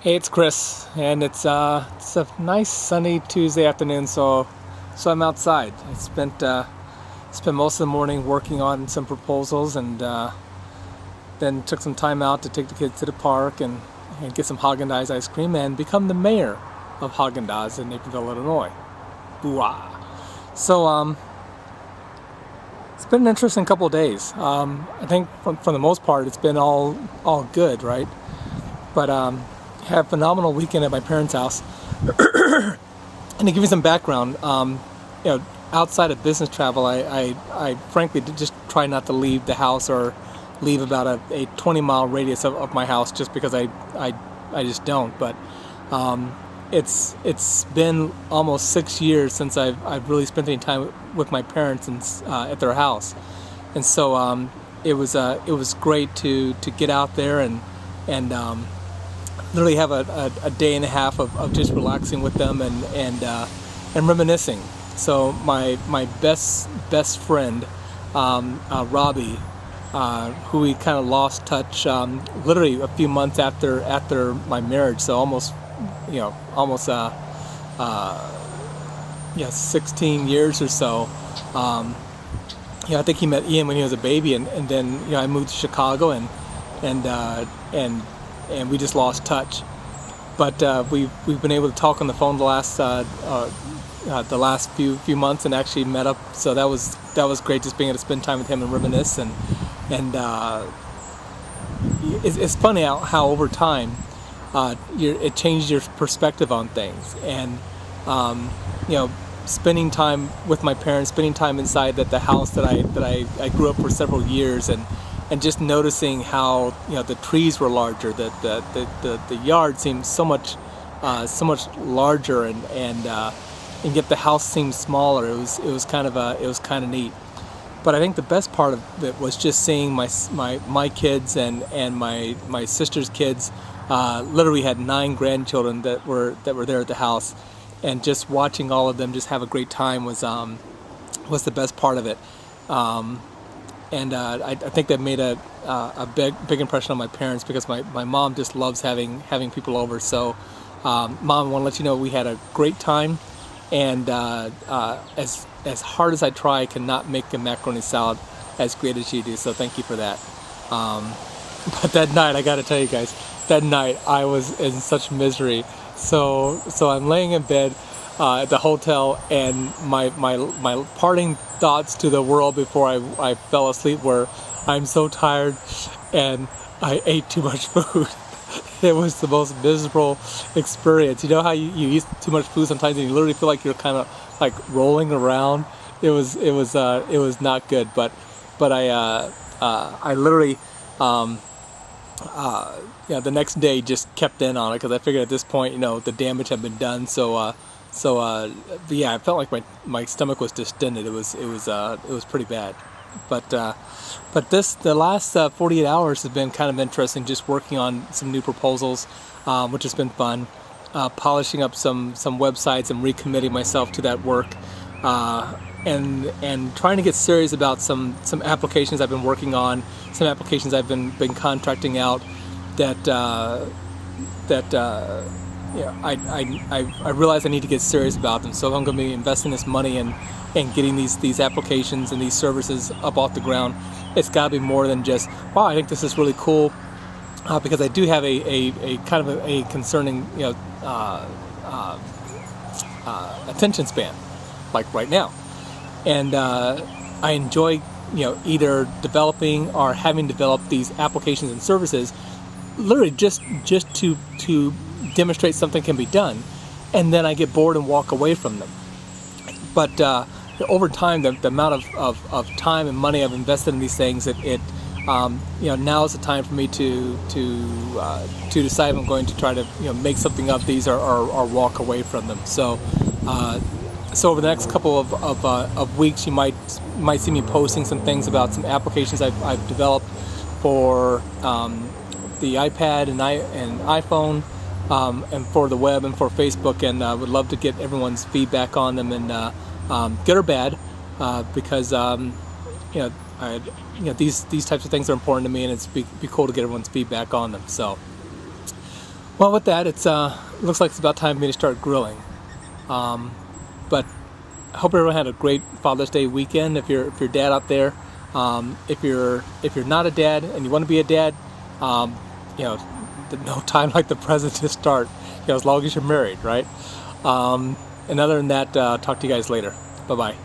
Hey, it's Chris, and it's a nice sunny Tuesday afternoon. So I'm outside. I spent most of the morning working on some proposals, and then took some time out to take the kids to the park and get some Haagen-Daz ice cream and become the mayor of Haagen-Daz in Naperville, Illinois. Boo-ah. So it's been an interesting couple of days. I think for the most part, it's been all good, right? But had a phenomenal weekend at my parents' house. And to give you some background, outside of business travel, I frankly just try not to leave the house or leave about a 20-mile radius of my house, just because I just don't. But it's been almost 6 years since I've really spent any time with my parents and at their house, and so it was great to get out there and literally have a day and a half of just relaxing with them and reminiscing. So my best friend, Robbie, who we kind of lost touch literally a few months after my marriage, so almost 16 years or so. I think he met Ian when he was a baby, and then I moved to Chicago and we just lost touch. But we've been able to talk on the phone the last few months, and actually met up. So that was great, just being able to spend time with him and reminisce. And it's funny how over time it changes your perspective on things. And spending time with my parents, spending time inside the house that I grew up for several years, and just noticing how the trees were larger, that the yard seemed so much larger, and yet the house seemed smaller. It was kind of neat. But I think the best part of it was just seeing my kids and my sister's kids. Literally had 9 grandchildren that were there at the house, and just watching all of them just have a great time was the best part of it. And I think that made a big impression on my parents, because my mom just loves having people over. So, Mom, I want to let you know we had a great time, and as hard as I try, I cannot make a macaroni salad as great as you do. So thank you for that. But that night, I got to tell you guys, that night I was in such misery. So I'm laying in bed at the hotel, and my parting thoughts to the world before I fell asleep were, I'm so tired and I ate too much food. It was the most miserable experience. You know how you eat too much food sometimes and you literally feel like you're kind of like rolling around? It was not good. But I literally the next day just kept in on it, because I figured at this point the damage had been done. So I felt like my stomach was distended. It was pretty bad. But the last 48 hours have been kind of interesting, just working on some new proposals, which has been fun. Polishing up some websites and recommitting myself to that work, and trying to get serious about some applications I've been working on, some applications I've been contracting out that I realize I need to get serious about them. So I'm going to be investing this money in getting these applications and these services up off the ground. It's got to be more than just, wow, I think this is really cool, because I do have a kind of a concerning attention span, like right now, and I enjoy either developing or having developed these applications and services, literally just to demonstrate something can be done, and then I get bored and walk away from them. But over time, the amount of time and money I've invested in these things, now is the time for me to decide if I'm going to try to make something of these or walk away from them. So over the next couple of weeks, you might see me posting some things about some applications I've developed for the iPad and iPhone, and for the web and for Facebook, and would love to get everyone's feedback on them, and good or bad, because these types of things are important to me, and it's be cool to get everyone's feedback on them. So Well, with that, it's looks like it's about time for me to start grilling. But I hope everyone had a great Father's Day weekend. If you're dad out there, if you're not a dad and you want to be a dad, you know, no time like the present to start. You know, as long as you're married, right? And other than that, talk to you guys later. Bye bye.